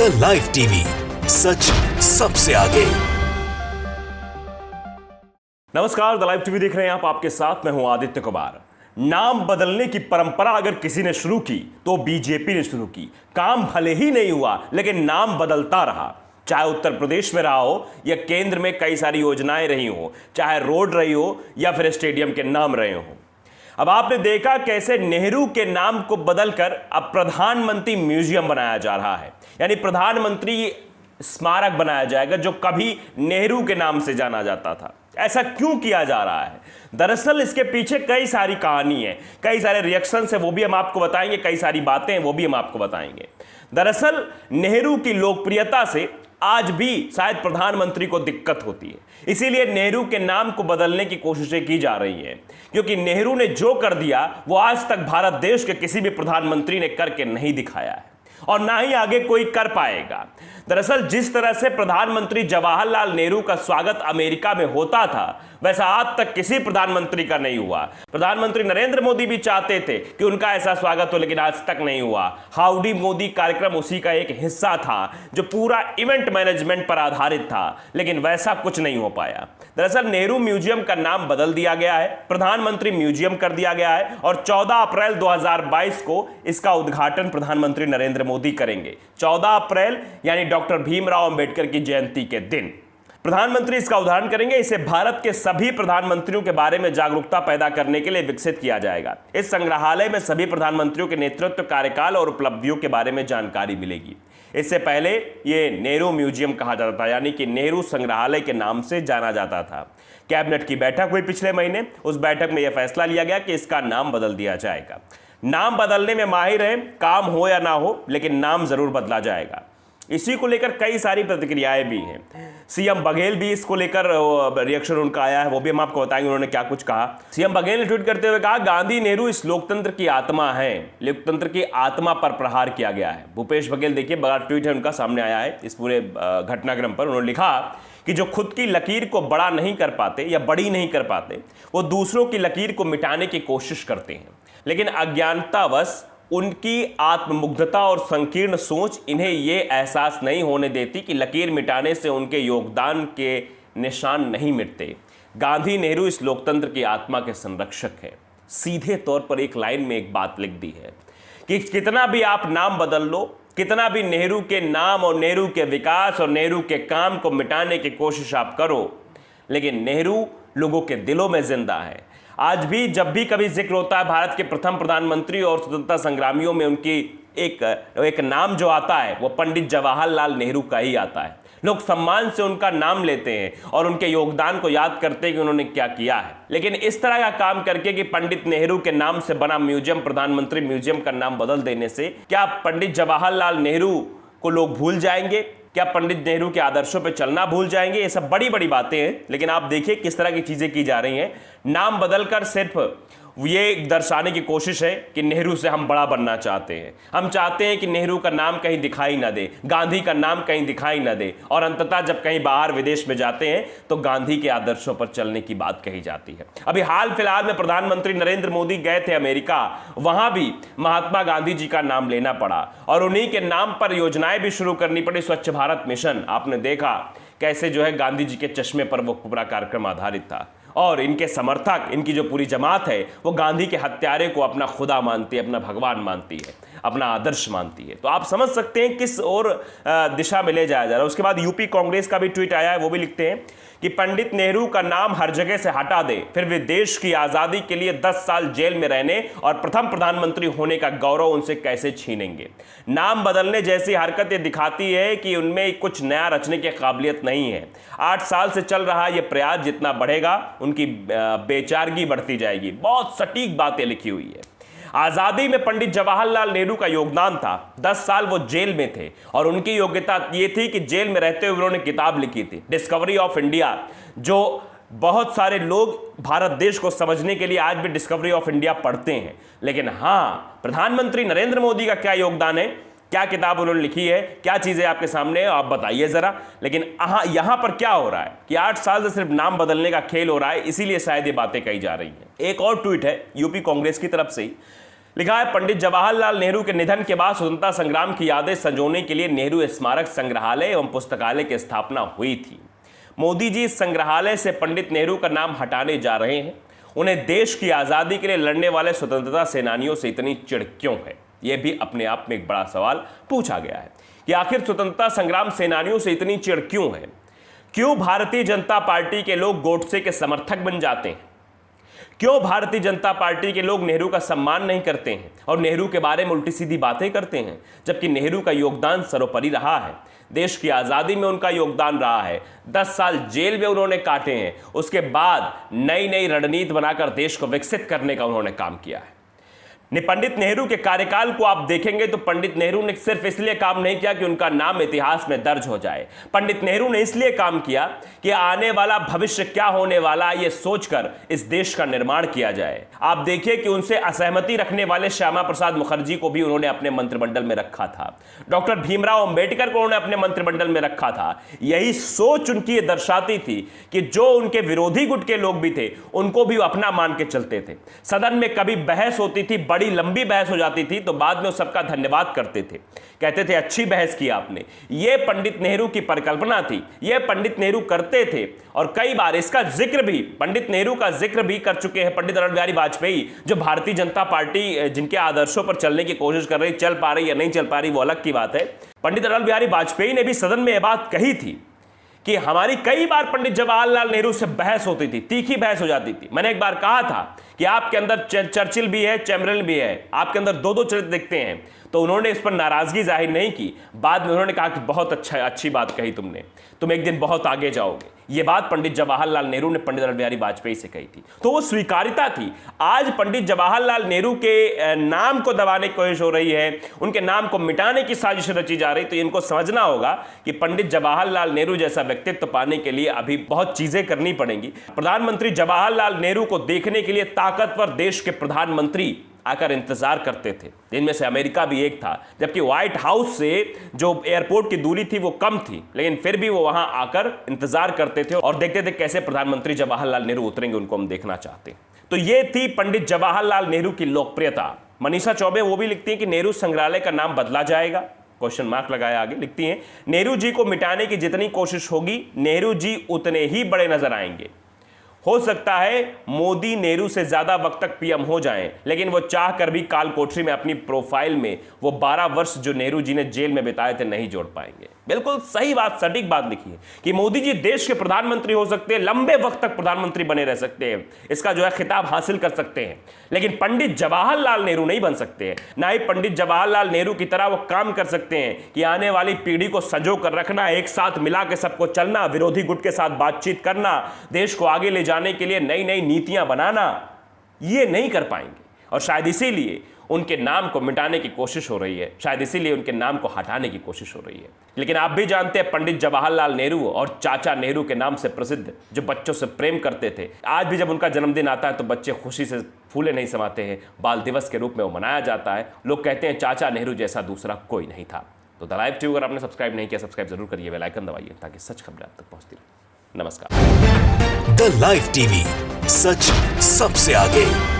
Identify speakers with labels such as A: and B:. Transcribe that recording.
A: The live TV, सच सबसे आगे।
B: नमस्कार, द लाइव टीवी देख रहे हैं आप। आपके साथ मैं हूं आदित्य कुमार। नाम बदलने की परंपरा अगर किसी ने शुरू की तो बीजेपी ने शुरू की। काम भले ही नहीं हुआ लेकिन नाम बदलता रहा। चाहे उत्तर प्रदेश में रहा हो या केंद्र में कई सारी योजनाएं रही हो, चाहे रोड रही हो या फिर स्टेडियम के नाम रहे हो। अब आपने देखा कैसे नेहरू के नाम को बदलकर अब प्रधानमंत्री म्यूजियम बनाया जा रहा है, यानी प्रधानमंत्री स्मारक बनाया जाएगा जो कभी नेहरू के नाम से जाना जाता था। ऐसा क्यों किया जा रहा है? दरअसल इसके पीछे कई सारी कहानी है, कई सारे रिएक्शंस है, वो भी हम आपको बताएंगे, कई सारी बातें हैं वो भी हम आपको बताएंगे। दरअसल नेहरू की लोकप्रियता से आज भी शायद प्रधानमंत्री को दिक्कत होती है, इसीलिए नेहरू के नाम को बदलने की कोशिशें की जा रही हैं, क्योंकि नेहरू ने जो कर दिया वो आज तक भारत देश के किसी भी प्रधानमंत्री ने करके नहीं दिखाया है और ना ही आगे कोई कर पाएगा। दरअसल जिस तरह से प्रधानमंत्री जवाहरलाल नेहरू का स्वागत अमेरिका में होता था वैसा आज तक किसी प्रधानमंत्री का नहीं हुआ। प्रधानमंत्री नरेंद्र मोदी भी चाहते थे कि उनका ऐसा स्वागत हो, लेकिन आज तक नहीं हुआ। हाउडी मोदी कार्यक्रम उसी का एक हिस्सा था जो पूरा इवेंट मैनेजमेंट पर आधारित था, लेकिन वैसा कुछ नहीं हो पाया। दरअसल नेहरू म्यूजियम का नाम बदल दिया गया है, प्रधानमंत्री म्यूजियम कर दिया गया है और 14 अप्रैल 2022 को इसका उद्घाटन प्रधानमंत्री नरेंद्र मोदी करेंगे। 14 अप्रैल यानी डॉक्टर भीमराव अंबेडकर की जयंती के दिन प्रधानमंत्री इसका उद्घाटन करेंगे। इसे भारत के सभी प्रधानमंत्रियों के बारे में जागरूकता पैदा करने के लिए विकसित किया जाएगा। इस संग्रहालय में सभी प्रधानमंत्रियों के नेतृत्व, कार्यकाल और उपलब्धियों के बारे में जानकारी मिलेगी। इससे पहले ये नेहरू म्यूजियम कहा जाता था, यानी कि नेहरू संग्रहालय के नाम से जाना जाता था। कैबिनेट की बैठक हुई पिछले महीने, उस बैठक में यह फैसला लिया गया कि इसका नाम बदल दिया जाएगा। नाम बदलने में माहिर हैं, काम हो या ना हो, लेकिन नाम जरूर बदला जाएगा। इसी को लेकर कई सारी प्रतिक्रियाएं भी हैं। सीएम बघेल भी इसको लेकर रिएक्शन उनका आया है, वो भी हम आपको बताएंगे उन्होंने क्या कुछ कहा। सीएम बघेल ने ट्वीट करते हुए कहा, गांधी नेहरू इस लोकतंत्र की आत्मा है, लोकतंत्र की आत्मा पर प्रहार किया गया है। भूपेश बघेल देखिए, बड़ा ट्वीट है उनका सामने आया है इस पूरे घटनाक्रम पर। उन्होंने लिखा कि जो खुद की लकीर को बड़ा नहीं कर पाते या बड़ी नहीं कर पाते, वो दूसरों की लकीर को मिटाने की कोशिश करते हैं, लेकिन अज्ञानतावश उनकी आत्ममुग्धता और संकीर्ण सोच इन्हें यह एहसास नहीं होने देती कि लकीर मिटाने से उनके योगदान के निशान नहीं मिटते। गांधी नेहरू इस लोकतंत्र की आत्मा के संरक्षक हैं। सीधे तौर पर एक लाइन में एक बात लिख दी है कि कितना भी आप नाम बदल लो, कितना भी नेहरू के नाम और नेहरू के विकास और नेहरू के काम को मिटाने की कोशिश आप करो, लेकिन नेहरू लोगों के दिलों में जिंदा है। आज भी जब भी कभी जिक्र होता है भारत के प्रथम प्रधानमंत्री और स्वतंत्रता संग्रामियों में उनकी एक नाम जो आता है वो पंडित जवाहरलाल नेहरू का ही आता है। लोग सम्मान से उनका नाम लेते हैं और उनके योगदान को याद करते हैं कि उन्होंने क्या किया है। लेकिन इस तरह का काम करके कि पंडित नेहरू के नाम से बना म्यूजियम, प्रधानमंत्री म्यूजियम का नाम बदल देने से क्या पंडित जवाहरलाल नेहरू को लोग भूल जाएंगे? क्या पंडित नेहरू के आदर्शों पर चलना भूल जाएंगे? ये सब बड़ी बड़ी बातें हैं, लेकिन आप देखिए किस तरह की चीजें की जा रही हैं। नाम बदलकर सिर्फ ये दर्शाने की कोशिश है कि नेहरू से हम बड़ा बनना चाहते हैं। हम चाहते हैं कि नेहरू का नाम कहीं दिखाई ना दे, गांधी का नाम कहीं दिखाई ना दे, और अंततः जब कहीं बाहर विदेश में जाते हैं तो गांधी के आदर्शों पर चलने की बात कही जाती है। अभी हाल फिलहाल में प्रधानमंत्री नरेंद्र मोदी गए थे अमेरिका, वहां भी महात्मा गांधी जी का नाम लेना पड़ा और उन्हीं के नाम पर योजनाएं भी शुरू करनी पड़ी। स्वच्छ भारत मिशन, आपने देखा कैसे जो है गांधी जी के चश्मे पर वो पूरा कार्यक्रम आधारित था और इनके समर्थक, इनकी जो पूरी जमात है वो गांधी के हत्यारे को अपना खुदा मानती है, अपना भगवान मानती है, अपना आदर्श मानती है। तो आप समझ सकते हैं किस और दिशा में ले जाया जा रहा है। उसके बाद यूपी कांग्रेस का भी ट्वीट आया है, वो भी लिखते हैं कि पंडित नेहरू का नाम हर जगह से हटा दे, फिर वे देश की आज़ादी के लिए 10 साल जेल में रहने और प्रथम प्रधानमंत्री होने का गौरव उनसे कैसे छीनेंगे। नाम बदलने जैसी हरकतें दिखाती है कि उनमें कुछ नया रचने की काबिलियत नहीं है। 8 साल से चल रहा ये प्रयास जितना बढ़ेगा उनकी बेचारगी बढ़ती जाएगी। बहुत सटीक बातें लिखी हुई है। आजादी में पंडित जवाहरलाल नेहरू का योगदान था। 10 साल वो जेल में थे और उनकी योग्यता ये थी कि जेल में रहते हुए उन्होंने किताब लिखी थी, डिस्कवरी ऑफ इंडिया, जो बहुत सारे लोग भारत देश को समझने के लिए आज भी डिस्कवरी ऑफ इंडिया पढ़ते हैं। लेकिन हाँ, प्रधानमंत्री नरेंद्र मोदी का क्या योगदान है, क्या किताब उन्होंने लिखी है, क्या चीजें आपके सामने है, आप बताइए जरा। लेकिन यहां पर क्या हो रहा है कि 8 साल से सिर्फ नाम बदलने का खेल हो रहा है, इसीलिए शायद ये बातें कही जा रही हैं। एक और ट्वीट है यूपी कांग्रेस की तरफ से लिखा है, पंडित जवाहरलाल नेहरू के निधन के बाद स्वतंत्रता संग्राम की यादें संजोने के लिए नेहरू स्मारक संग्रहालय एवं पुस्तकालय की स्थापना हुई थी। मोदी जी इस संग्रहालय से पंडित नेहरू का नाम हटाने जा रहे हैं। उन्हें देश की आज़ादी के लिए लड़ने वाले स्वतंत्रता सेनानियों से इतनी चिढ़ क्यों है? यह भी अपने आप में एक बड़ा सवाल पूछा गया है कि आखिर स्वतंत्रता संग्राम सेनानियों से इतनी चिढ़ क्यों है? क्यों भारतीय जनता पार्टी के लोग गोडसे के समर्थक बन जाते हैं? क्यों भारतीय जनता पार्टी के लोग नेहरू का सम्मान नहीं करते हैं और नेहरू के बारे में उल्टी सीधी बातें करते हैं, जबकि नेहरू का योगदान सर्वोपरि रहा है। देश की आज़ादी में उनका योगदान रहा है। 10 साल जेल में उन्होंने काटे हैं। उसके बाद नई नई रणनीति बनाकर देश को विकसित करने का उन्होंने काम किया है। पंडित नेहरू के कार्यकाल को आप देखेंगे तो पंडित नेहरू ने सिर्फ इसलिए काम नहीं किया कि उनका नाम इतिहास में दर्ज हो जाए। पंडित नेहरू ने इसलिए काम किया कि आने वाला भविष्य क्या होने वाला है, ये सोचकर इस देश का निर्माण किया जाए। आप देखिए कि उनसे असहमति रखने वाले श्यामा प्रसाद मुखर्जी को भी उन्होंने अपने मंत्रिमंडल में रखा था। डॉक्टर भीमराव अंबेडकर को उन्होंने अपने मंत्रिमंडल में रखा था। यही सोच उनकी ये दर्शाती थी कि जो उनके विरोधी गुट के लोग भी थे उनको भी अपना मान के चलते थे। सदन में कभी बहस होती थी, बड़ी लंबी बहस हो जाती थी, तो बाद में सबका धन्यवाद करते थे, कहते थे अच्छी बहस की आपने। यह पंडित नेहरू की परिकल्पना थी, यह पंडित नेहरू करते थे। और कई बार इसका जिक्र भी, पंडित नेहरू का जिक्र भी कर चुके हैं पंडित अटल बिहारी वाजपेयी, जो भारतीय जनता पार्टी जिनके आदर्शों पर चलने की कोशिश कर रही, चल पा रही या नहीं चल पा रही वो अलग की बात है। पंडित अटल बिहारी वाजपेयी ने भी सदन में यह बात कही थी कि हमारी कई बार पंडित जवाहरलाल नेहरू से बहस होती थी, तीखी बहस हो जाती थी। मैंने एक बार कहा था कि आपके अंदर चर्चिल भी है, चैम्बरलेन भी है, आपके अंदर दो चरित्र दिखते हैं। तो उन्होंने इस पर नाराजगी जाहिर नहीं की। बाद में उन्होंने कहा कि बहुत अच्छी बात कही तुमने, तुम एक दिन बहुत आगे जाओगे। यह बात पंडित जवाहरलाल नेहरू ने पंडित अटल बिहारी वाजपेयी से कही थी, तो वो स्वीकारिता थी। आज पंडित जवाहरलाल नेहरू के नाम को दबाने की कोशिश हो रही है, उनके नाम को मिटाने की साजिश रची जा रही। तो इनको समझना होगा कि पंडित जवाहरलाल नेहरू जैसा व्यक्तित्व पाने के लिए अभी बहुत चीजें करनी पड़ेंगी। प्रधानमंत्री जवाहरलाल नेहरू को देखने के लिए ताकतवर देश के प्रधानमंत्री आकर इंतजार करते थे, जिनमें से अमेरिका भी एक था। जबकि व्हाइट हाउस से जो एयरपोर्ट की दूरी थी वो कम थी, लेकिन फिर भी वो वहां आकर इंतजार करते थे और देखते थे कैसे प्रधानमंत्री जवाहरलाल नेहरू उतरेंगे, उनको हम देखना चाहते हैं। तो ये थी पंडित जवाहरलाल नेहरू की लोकप्रियता। मनीषा चौबे वो भी लिखती हैं कि नेहरू संग्रहालय का नाम बदला जाएगा, क्वेश्चन मार्क लगाया आगे। लिखती हैं, नेहरू जी को मिटाने की जितनी कोशिश होगी नेहरू जी उतने ही बड़े नजर आएंगे। हो सकता है मोदी नेहरू से ज्यादा वक्त तक पीएम हो जाएं, लेकिन वो चाह कर भी काल कोठरी में अपनी प्रोफाइल में वो 12 वर्ष जो नेहरू जी ने जेल में बिताए थे नहीं जोड़ पाएंगे। बिल्कुल सही बात, सटीक बात लिखी है कि मोदी जी देश के प्रधानमंत्री हो सकते हैं, लंबे वक्त तक प्रधानमंत्री बने रह सकते हैं, इसका जो है खिताब हासिल कर सकते हैं, लेकिन पंडित जवाहरलाल नेहरू नहीं बन सकते हैं। ना ही पंडित जवाहरलाल नेहरू की तरह वो काम कर सकते हैं कि आने वाली पीढ़ी को संजो कर रखना, एक साथ मिला के सबको चलना, विरोधी गुट के साथ बातचीत करना, देश को आगे ले जाने के लिए नई नई नीतियां बनाना, ये नहीं कर पाएंगे। और शायद इसीलिए उनके नाम को मिटाने की कोशिश हो रही है, शायद इसीलिए उनके नाम को हटाने की कोशिश हो रही है। लेकिन आप भी जानते हैं पंडित जवाहरलाल नेहरू और चाचा नेहरू के नाम से प्रसिद्ध, जो बच्चों से प्रेम करते थे, आज भी जब उनका जन्मदिन आता है तो बच्चे खुशी से फूले नहीं समाते हैं। बाल दिवस के रूप में वो मनाया जाता है। लोग कहते हैं चाचा नेहरू जैसा दूसरा कोई नहीं था। तो द लाइव टीवी अगर आपने सब्सक्राइब नहीं किया, सब्सक्राइब जरूर करिए, बेल आइकन दबाइए ताकि सच खबरें आप तक पहुंचती रहे। नमस्कार।
A: द लाइव टीवी, सच सबसे आगे।